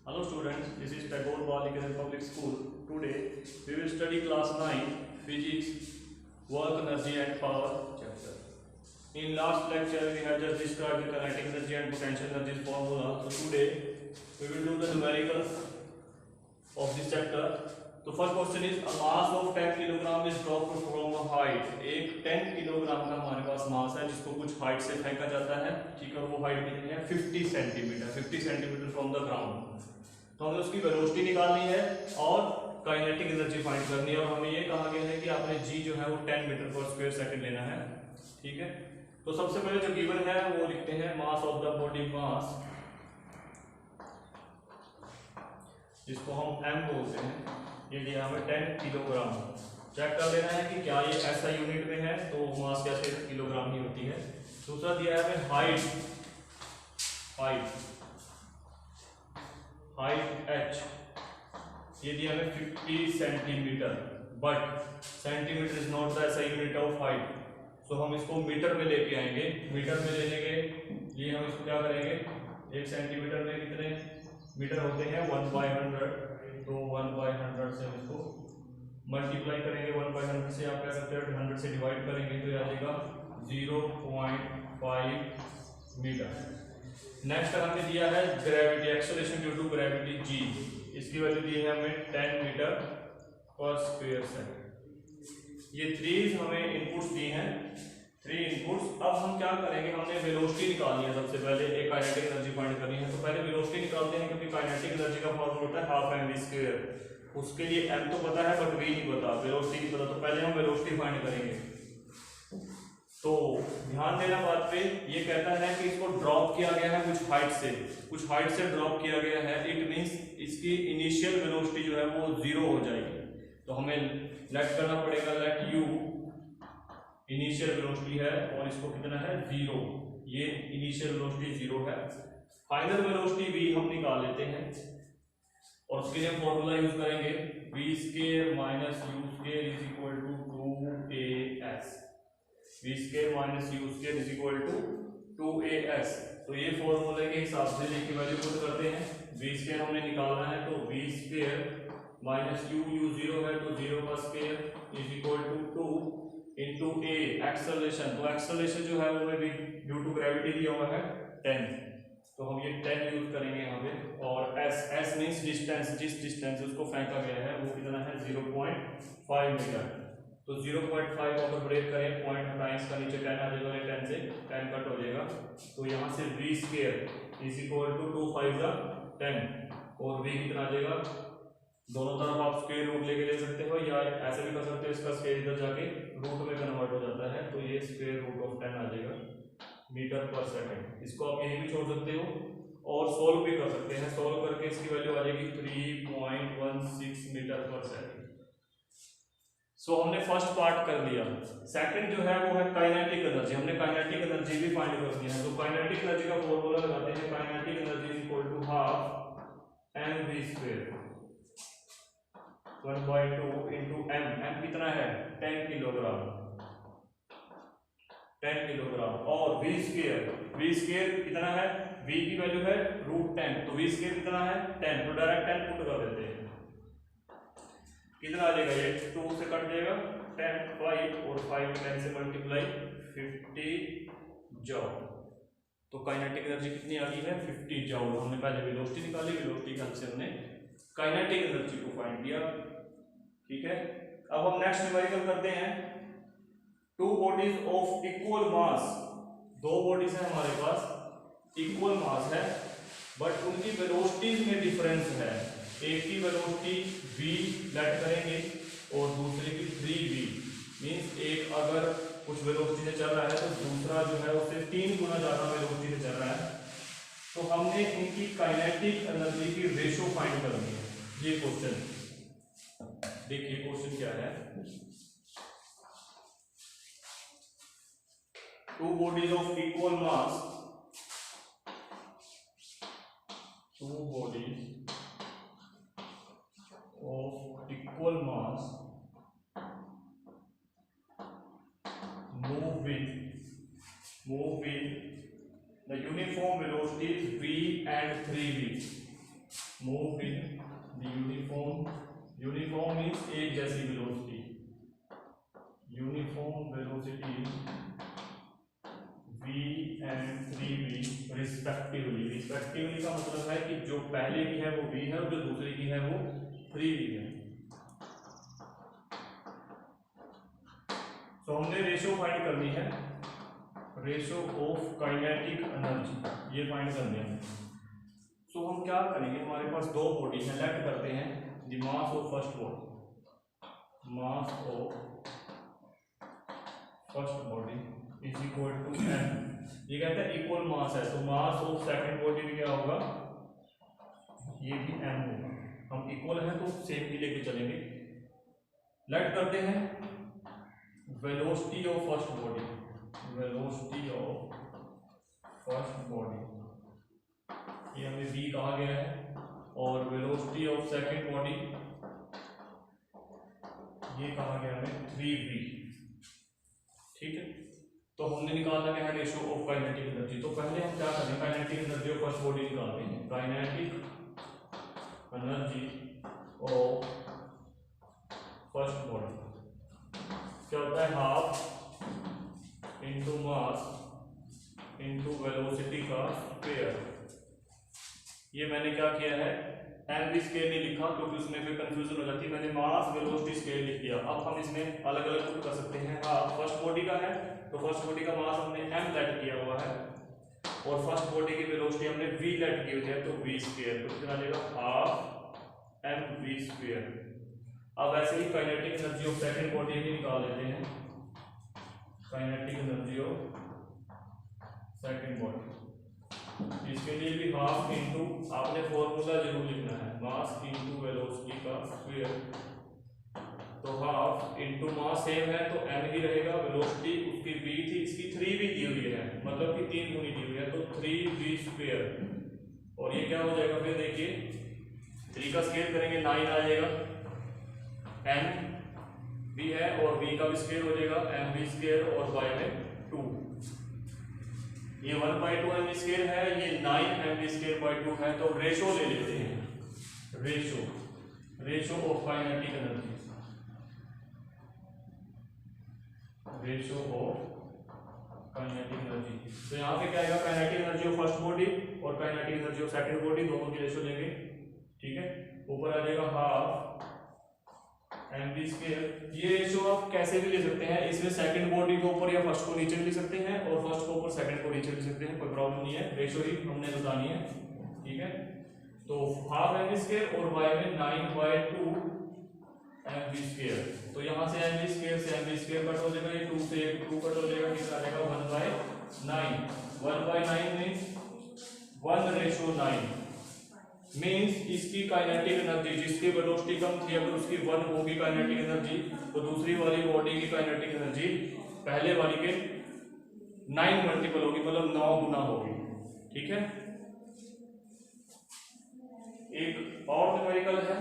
Hello students, this is Tagore Balikeran Public School. Today we will study class 9 Physics Work, Energy and Power chapter. In last lecture we have just described the kinetic energy and potential energy formula. So today we will do the numerical of this chapter. तो first question is a mass of 10 kilogram is dropped from a height. एक 10 kilogram का हमारे पास मास है जिसको कुछ height से फेंका जाता है, ठीक है. वो हाइट कितनी है? 50 centimetre. 50 centimetre from the ground. तो हमें उसकी वेलोसिटी निकालनी है और काइनेटिक एनर्जी फाइंड करनी है. और हमें ये कहा गया है कि आपने जी जो है वो 10 मीटर पर स्क्वायर सेकंड लेना है, ठीक है. तो सबसे पहले जो गिवन है वो लिखते हैं मास ऑफ द बॉडी, मास जिसको हम m बोलते हैं. ये दिया हमें 10 किलोग्राम. चेक कर लेना है कि क्या ये ऐसा यूनिट में है, तो मास कैसे किलोग्राम ही होती है. दूसरा दिया है हमें हाइट h. ये दिया हमें 50 centimetre. But centimetre is not the ऐसा यूनिट ऑफ हाइट, तो हम इसको मीटर में लेके आएंगे. मीटर में लेने के लिए हम इसको क्या करेंगे, 1 सेंटीमीटर में कितने मीटर होते हैं? 1/100. तो 1/100 से हम इसको मल्टीप्लाई करेंगे. 1/100 से आप कह सकते हो 100 से डिवाइड करेंगे तो आ जाएगा 0.5 मीटर. नेक्स्ट हमें दिया है gravity, acceleration due to gravity g. इसकी वैल्यू दी है हमें 10 मीटर पर स्क्वायर सेकंड. ये 3 हमें इनपुट्स दी हैं, 3 इनपुट्स. अब हम क्या करेंगे, हमने वेलोसिटी निकालनी है. सबसे पहले एक काइनेटिक एनर्जी फाइंड करनी है. तो पहले वेलोसिटी निकालते हैं, क्योंकि काइनेटिक एनर्जी का फॉर्मूला होता है हाफ एम वी स्क्वायर. उसके लिए m तो पता है बट v नहीं पता, वेलोसिटी नहीं पता. तो पहले हम वेलोसिटी फाइंड करेंगे. तो ध्यान देना बात पे. ये कहता है कि इसको ड्रॉप किया गया है कुछ हाइट से ड्रॉप किया गया है. इट मींस इसकी इनिशियल वेलोसिटी जो है वो 0 हो जाएगी. तो हमें लेट करना पड़ेगा, लेट u इनिशियल वेलोसिटी है और इसको कितना है? 0. ये इनिशियल वेलोसिटी 0 है. फाइनल वेलोसिटी v हम निकाल लेते हैं और उसके लिए फॉर्मूला यूज करेंगे v square minus u square is equal to 2as. v square minus u square is equal to 2as. तो ये फॉर्मूले के हिसाब से लेके वैल्यू पुट करते हैं. v स्क्वायर हमने निकालना है, तो v स्क्वायर माइनस u 0 है तो 0 का square is equal to 2 into a acceleration. तो एक्सेलरेशन जो है वो हमें ड्यू टू ग्रेविटी दिया हुआ है 10. तो हम ये 10 यूज करेंगे यहाँ पे. और s मींस डिस्टेंस, जिस डिस्टेंस उसको फेंका गया है वो कितना है? 0.5 मीटर. तो 0.5 अगर ब्रेक करें, पॉइंट हटाएं, इसका नीचे 10 आ जाएगा, 10 से 10 कट हो जाएगा. तो यहाँ से v square is equal to 2 5 10 और v कितना आ जाएगा? दोनों तरफ आप स्क्वायर रूट लेके ले सकते हो या ऐसे भी कर सकते हो, इसका स्क्वायर इधर जाके रूट में कन्वर्ट हो जाता है. तो ये स्क्वायर रूट ऑफ 10 आ जाएगा मीटर पर सेकंड. इसको आप यहीं भी छोड़ सकते हो और सोल्व भी कर सकते हैं. सोल्व करके इसकी वैल्यू आ जाएगी 3.16 मीटर पर सेकंड. सो हमने फर्स्ट पार्ट कर लिया. सेकंड जो है वो है काइनेटिक एनर्जी. हमने काइनेटिक एनर्जी भी फाइंड करनी है. तो काइनेटिक एनर्जी का फॉर्मूला लगाते हैं. Kinetic energy is equal to half M V square 1/2 into m कितना है? 10 किलोग्राम. 10 किलोग्राम. और v स्क्वायर कितना है? v की वैल्यू है √10. तो v स्क्वायर कितना है? 10. तो डायरेक्ट 10 पुट कर देते हैं. कितना आ जाएगा? ये 2 से कट जाएगा, 10 5 और 5 10 से मल्टीप्लाई 50 जॉल. तो काइनेटिक एनर्जी कितनी आ गई है? 50 जॉल. हमने पहले वेलोसिटी निकाली, वेलोसिटी के हेल्प से हमने काइनेटिक एनर्जी को फाइंड किया, ठीक है. अब हम नेक्स्ट न्यूमेरिकल करते हैं. 2 bodies of equal mass. 2 bodies है हमारे पास, इक्वल मास है बट उनकी वेलोसिटीज में डिफरेंस है. एक की वेलोसिटी v लेट करेंगे और दूसरे की 3v. मींस एक अगर कुछ वेलोसिटी से चल रहा है तो दूसरा जो है उससे 3 गुना ज्यादा वेलोसिटी से चल रहा है. तो हमने इनकी काइनेटिक एनर्जी की रेशो फाइंड करनी है. ये क्वेश्चन देखिए, क्वेश्चन क्या है. 2 bodies of equal mass, 2 bodies of equal mass move with the uniform velocities v and 3v. move uniform means एक जैसी velocity, uniform velocity v and 3v respectively का मतलब है कि जो पहले की है वो v है और जो दूसरे की है वो 3v है। तो हमने रेशियो फाइंड करनी है, रेशियो ऑफ काइनेटिक एनर्जी ये फाइंड करनी है। तो हम क्या करेंगे, हमारे पास दो बॉडी है, लेट करते हैं the mass of first body, mass of first body is equal to m। ये कहता है इक्वल मास है, तो मास ऑफ सेकंड बॉडी भी क्या होगा, ये भी m होगा। हम इक्वल हैं तो सेम ही लेके चलेंगे। लेट करते हैं velocity of first body, velocity of first body ये हमें v कहा गया है, और वेलोसिटी ऑफ सेकंड बॉडी ये कहा गया हमें 3v। ठीक है, तो हमने निकाला क्या है रेशियो ऑफ काइनेटिक एनर्जी। तो पहले हम क्या करें, kinetic energy of first body निकालते हैं। Kinetic energy of first body क्या होता है, half into mass into velocity का स्क्वायर। ये मैंने क्या किया है, एम भी स्केल नहीं लिखा क्योंकि उसमें फिर कंफ्यूजन हो जाती है। मैंने मास वेलोसिटी स्केल लिख दिया। अब हम इसमें अलग अलग पुट कर सकते हैं। हाफ फर्स्ट बॉडी का है तो फर्स्ट बॉडी का मास हमने m लेट किया हुआ है और फर्स्ट बॉडी की वेलोसिटी हमने v लेट की हुई है, तो v स्क्वायर, तो कितना आ जाएगा हाफ mv स्क्वायर। अब ऐसे ही kinetic energy of second body भी निकाल लेते हैं। Kinetic energy of second body, इसके लिए भी हाफ इंटू, आपने फॉर्मूला जरूर लिखना है, मास इंटू वेलोसिटी का स्क्वायर। तो हाफ इंटू मास सेम है तो m ही रहेगा, वेलोसिटी उसकी v थी, इसकी 3v दी हुई है, मतलब कि 3 गुनी दी हुई है, तो 3v स्क्वायर। और ये क्या हो जाएगा फिर देखिए, 3 का स्क्वायर करेंगे 9 आ जाएगा, m भी है और v का भी स्क्वायर हो जाएगा mv स्क्वायर और y में 2। ये 1/2 mv स्क्वायर है, ये 9 mv स्क्वायर बाय 2 है। तो रेशो ले लेते हैं, ratio of kinetic energy, ratio of kinetic energy. तो यहाँ पे क्या आएगा, kinetic energy of first body और kinetic energy of second body दोनों की रेशो लेंगे। ठीक है, ऊपर आ जाएगा हाफ mv स्क्वायर। ये रेशो आप कैसे भी ले सकते हैं, इसमें सेकंड बॉडी को ऊपर या फर्स्ट को नीचे भी ले सकते हैं और फर्स्ट को ऊपर सेकंड को नीचे ले सकते हैं, कोई प्रॉब्लम नहीं है, रेशो ही हमने बतानी है। ठीक है, तो हाफ mv स्क्वायर और y में 9/2 mv स्क्वायर। तो यहाँ से mv स्क्वायर से mv स्क्वायर कट हो जाएगा, ये 2 से 2 कट हो जाएगा, कितना आ जाएगा 1/9। 1/9 मींस 1:9 मींस इसकी काइनेटिक एनर्जी, जिसकी वेलोसिटी कम थी अगर उसकी 1 होगी काइनेटिक एनर्जी, तो दूसरी वाली बॉडी की काइनेटिक एनर्जी पहले वाली के 9 मल्टीपल होगी, मतलब 9 गुना होगी। ठीक है, एक और न्यूमेरिकल है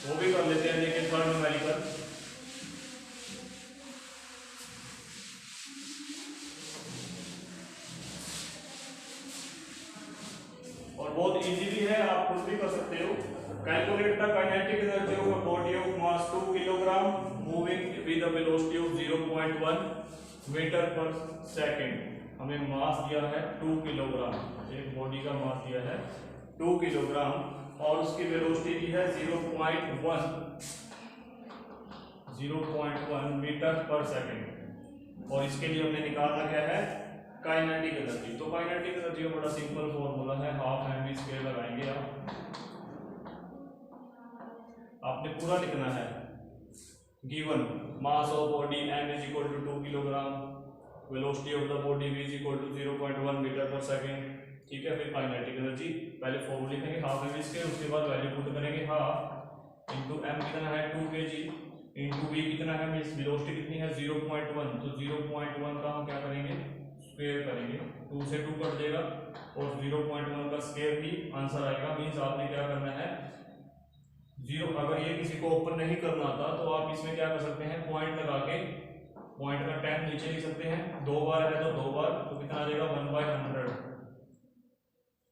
वो भी कर लेते हैं। देखिए थर्ड न्यूमेरिकल, और बहुत इजी भी है, आप खुद भी कर सकते हो। Calculate the kinetic energy of a body of mass 2 kilogram moving with a velocity of 0.1 metre per second. हमें मास दिया है 2 किलोग्राम, एक बॉडी का मास दिया है 2 किलोग्राम और उसकी वेलोसिटी दी है 0.1 मीटर पर सेकंड। और इसके लिए हमने निकालना क्या है, काइनेटिक एनर्जी। तो काइनेटिक एनर्जी का बड़ा सिंपल फॉर्मूला है, हाफ mv स्क्वायर लगाएंगे आपने पूरा लिखना है। Given mass of body m is equal to 2 kilogram, velocity of the body v is equal to 0.1 metre per second. ठीक है, फिर काइनेटिक एनर्जी पहले फॉर्मूला लिखेंगे हाफ mv स्क्वायर, उसके बाद वैल्यू पुट करेंगे हाफ इंटू m कितना है 2 kg इंटू v कितना है, मींस वेलोसिटी कितनी है 0.1, तो 0.1 का हम क्या करेंगे स्क्वायर करेंगे, 2 से 2 कट जाएगा और 0.1 का स्क्वायर भी आंसर आएगा। मींस आपने क्या करना है 0, अगर ये किसी को ओपन नहीं करना आता तो आप इसमें क्या कर सकते हैं, पॉइंट लगा के पॉइंट का 10 नीचे लिख सकते हैं, 2 बार है तो 2 बार, तो कितना आ जाएगा 1/100।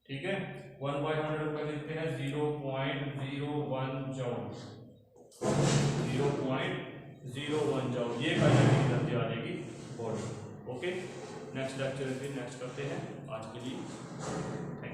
ठीक है, 1 बाई 100 ऊपर लिखते हैं 0.01 जूल, 0.01 जूल ये काइनेटिक एनर्जी आ जाएगी बॉडी। ओके, नेक्स्ट लेक्चर फिर नेक्स्ट करते हैं। आज के लिए थैंक यू।